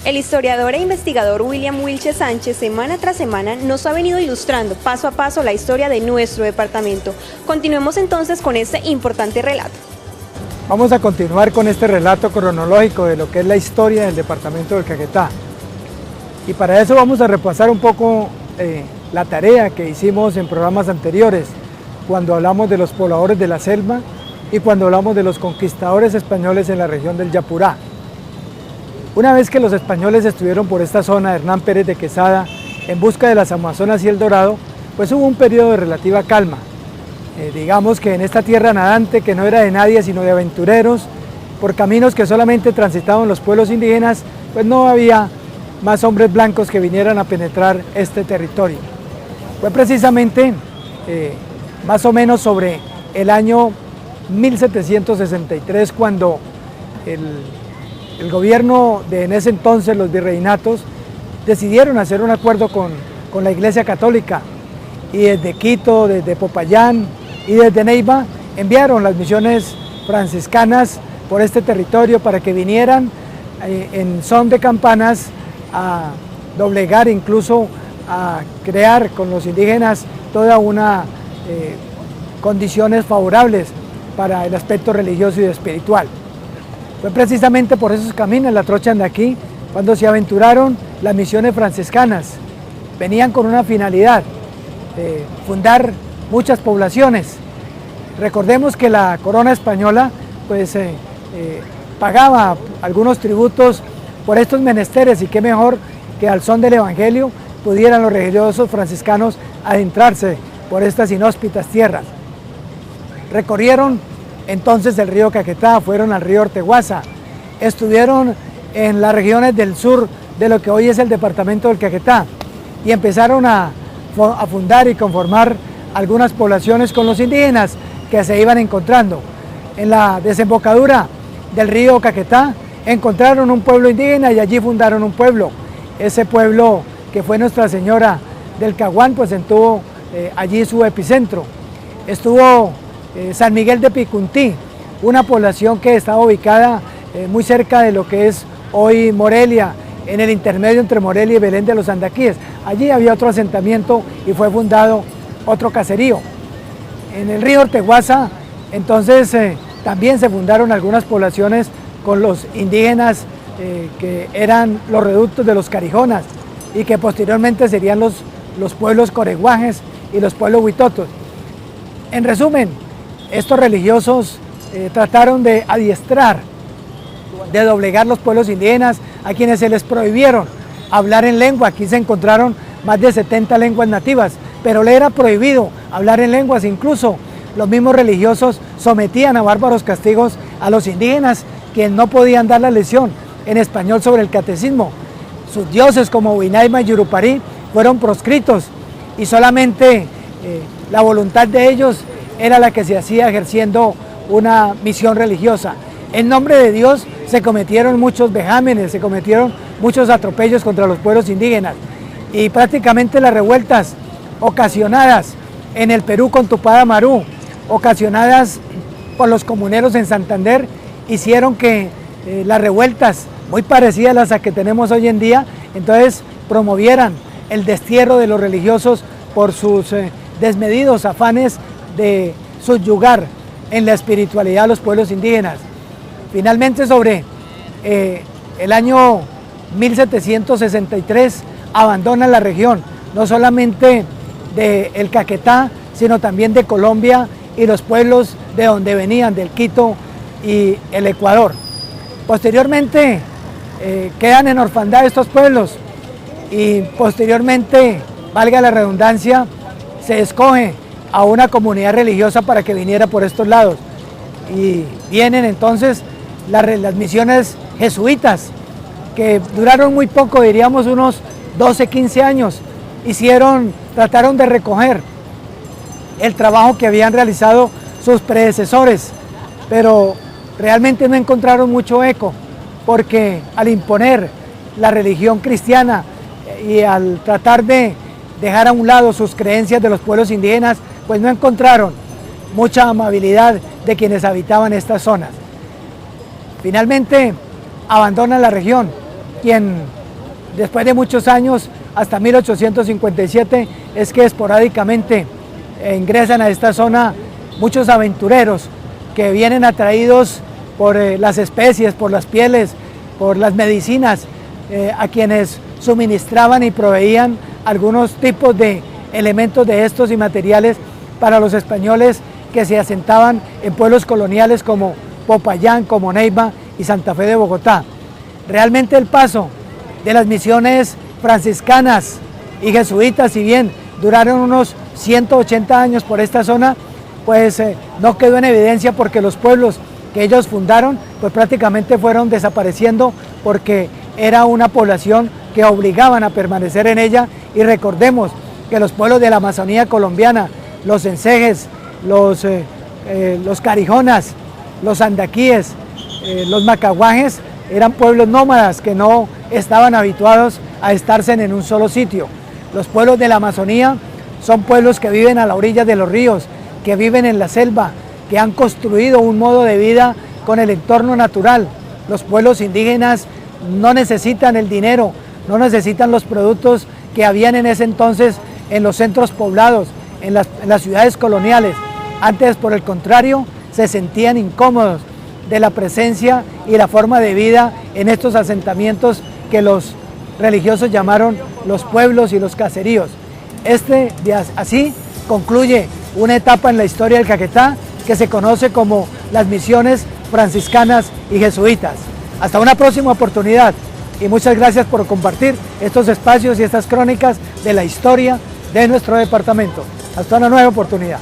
El historiador e investigador William Wilche Sánchez, semana tras semana, nos ha venido ilustrando paso a paso la historia de nuestro departamento. Continuemos entonces con este importante relato. Vamos a continuar con este relato cronológico de lo que es la historia del departamento del Caquetá. Y para eso vamos a repasar un poco la tarea que hicimos en programas anteriores, cuando hablamos de los pobladores de la selva y cuando hablamos de los conquistadores españoles en la región del Yapurá. Una vez que los españoles estuvieron por esta zona, Hernán Pérez de Quesada, en busca de las Amazonas y el Dorado, pues hubo un periodo de relativa calma. Digamos que en esta tierra nadante, que no era de nadie sino de aventureros, por caminos que solamente transitaban los pueblos indígenas, pues no había más hombres blancos que vinieran a penetrar este territorio. Fue precisamente más o menos sobre el año 1763 cuando el gobierno de en ese entonces, los virreinatos, decidieron hacer un acuerdo con la Iglesia Católica, y desde Quito, desde Popayán y desde Neiva enviaron las misiones franciscanas por este territorio para que vinieran en son de campanas a doblegar, incluso a crear con los indígenas toda una condiciones favorables para el aspecto religioso y espiritual. Fue precisamente por esos caminos, la trocha de aquí, cuando se aventuraron las misiones franciscanas. Venían con una finalidad, fundar muchas poblaciones. Recordemos que la corona española pues, pagaba algunos tributos por estos menesteres, y qué mejor que al son del Evangelio pudieran los religiosos franciscanos adentrarse por estas inhóspitas tierras. Recorrieron entonces el río Caquetá, fueron al río Orteguaza, estuvieron en las regiones del sur de lo que hoy es el departamento del Caquetá y empezaron a fundar y conformar algunas poblaciones con los indígenas que se iban encontrando. En la desembocadura del río Caquetá encontraron un pueblo indígena y allí fundaron un pueblo. Ese pueblo, que fue Nuestra Señora del Caguán, pues tuvo allí su epicentro. Estuvo San Miguel de Picuntí, una población que estaba ubicada muy cerca de lo que es hoy Morelia, en el intermedio entre Morelia y Belén de los Andaquíes. Allí había otro asentamiento y fue fundado otro caserío. En el río Orteguaza, entonces, también se fundaron algunas poblaciones con los indígenas que eran los reductos de los carijonas y que posteriormente serían los pueblos coreguajes y los pueblos huitotos. En resumen, estos religiosos trataron de adiestrar, de doblegar los pueblos indígenas a quienes se les prohibieron hablar en lengua. Aquí se encontraron más de 70 lenguas nativas, pero le era prohibido hablar en lenguas. Incluso los mismos religiosos sometían a bárbaros castigos a los indígenas, quienes no podían dar la lección en español sobre el catecismo. Sus dioses como Huinaima y Yurupari fueron proscritos y solamente la voluntad de ellos era la que se hacía ejerciendo una misión religiosa. En nombre de Dios se cometieron muchos vejámenes, se cometieron muchos atropellos contra los pueblos indígenas, y prácticamente las revueltas ocasionadas en el Perú con Tupac Amaru, ocasionadas por los comuneros en Santander, hicieron que las revueltas, muy parecidas a las que tenemos hoy en día, entonces promovieran el destierro de los religiosos por sus desmedidos afanes de subyugar en la espiritualidad a los pueblos indígenas. Finalmente, sobre el año 1763, abandonan la región, no solamente del Caquetá, sino también de Colombia y los pueblos de donde venían, del Quito y el Ecuador. Posteriormente quedan en orfandad estos pueblos y posteriormente, valga la redundancia, se escoge a una comunidad religiosa para que viniera por estos lados, y vienen entonces las misiones jesuitas, que duraron muy poco, diríamos unos 12, 15 años. Trataron de recoger el trabajo que habían realizado sus predecesores, pero realmente no encontraron mucho eco, porque al imponer la religión cristiana y al tratar de dejar a un lado sus creencias de los pueblos indígenas, pues no encontraron mucha amabilidad de quienes habitaban estas zonas. Finalmente abandonan la región. Quien Después de muchos años, hasta 1857, es que esporádicamente ingresan a esta zona muchos aventureros que vienen atraídos por las especies, por las pieles, por las medicinas, a quienes suministraban y proveían algunos tipos de elementos de estos y materiales para los españoles que se asentaban en pueblos coloniales como Popayán, como Neiva y Santa Fe de Bogotá. Realmente el paso de las misiones franciscanas y jesuitas, si bien duraron unos 180 años por esta zona, pues no quedó en evidencia porque los pueblos que ellos fundaron pues prácticamente fueron desapareciendo porque era una población que obligaban a permanecer en ella. Y recordemos que los pueblos de la Amazonía colombiana, los ensejes, los carijonas, los andaquíes, los macaguajes, eran pueblos nómadas que no estaban habituados a estarse en un solo sitio. Los pueblos de la Amazonía son pueblos que viven a la orilla de los ríos, que viven en la selva, que han construido un modo de vida con el entorno natural. Los pueblos indígenas no necesitan el dinero, no necesitan los productos que habían en ese entonces en los centros poblados, en las ciudades coloniales. Antes, por el contrario, se sentían incómodos de la presencia y la forma de vida en estos asentamientos que los religiosos llamaron los pueblos y los caseríos. Así concluye una etapa en la historia del Caquetá que se conoce como las misiones franciscanas y jesuitas. Hasta una próxima oportunidad y muchas gracias por compartir estos espacios y estas crónicas de la historia de nuestro departamento. Hasta una nueva oportunidad.